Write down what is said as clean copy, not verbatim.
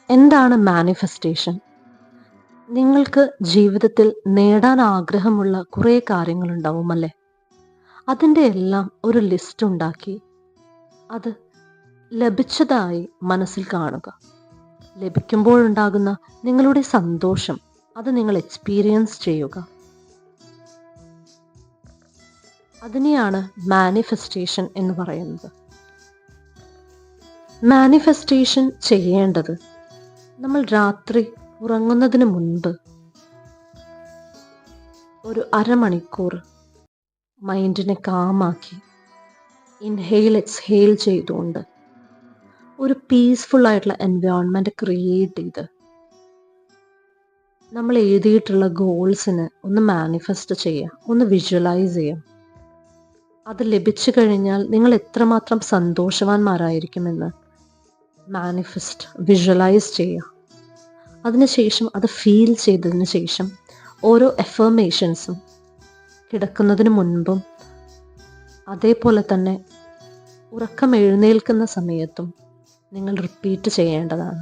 എന്താണ് മാനിഫെസ്റ്റേഷൻ? നിങ്ങൾക്ക് ജീവിതത്തിൽ നേടാൻ ആഗ്രഹമുള്ള കുറേ കാര്യങ്ങളുണ്ടാവും അല്ലേ? അതിൻ്റെ എല്ലാം ഒരു ലിസ്റ്റ് ഉണ്ടാക്കി അത് ലഭിച്ചതായി മനസ്സിൽ കാണുക. ലഭിക്കുമ്പോഴുണ്ടാകുന്ന നിങ്ങളുടെ സന്തോഷം അത് നിങ്ങൾ എക്സ്പീരിയൻസ് ചെയ്യുക. അതിനെയാണ് മാനിഫെസ്റ്റേഷൻ എന്ന് പറയുന്നത്. മാനിഫെസ്റ്റേഷൻ ചെയ്യേണ്ടത് നമ്മൾ രാത്രി ഉറങ്ങുന്നതിന് മുൻപ് ഒരു അരമണിക്കൂർ മൈൻഡിനെ കാമാക്കി ഇൻഹെയിൽ എക്സ്ഹെയിൽ ചെയ്തുകൊണ്ട് ഒരു പീസ്ഫുൾ ആയിട്ടുള്ള എൻവയോൺമെൻറ്റ് ക്രിയേറ്റ് ചെയ്ത് നമ്മൾ എഴുതിയിട്ടുള്ള ഗോൾസിന് ഒന്ന് മാനിഫെസ്റ്റ് ചെയ്യുക, ഒന്ന് വിഷ്വലൈസ് ചെയ്യുക. അത് ലഭിച്ചു കഴിഞ്ഞാൽ നിങ്ങൾ എത്രമാത്രം സന്തോഷവാന്മാരായിരിക്കുമെന്ന് മാനിഫെസ്റ്റ് വിഷ്വലൈസ് ചെയ്യുക. അതിനുശേഷം അത് ഫീൽ ചെയ്തതിന് ശേഷം ഓരോ എഫർമേഷൻസും കിടക്കുന്നതിന് മുൻപും അതേപോലെ തന്നെ ഉറക്കം എഴുന്നേൽക്കുന്ന സമയത്തും നിങ്ങൾ റിപ്പീറ്റ് ചെയ്യേണ്ടതാണ്.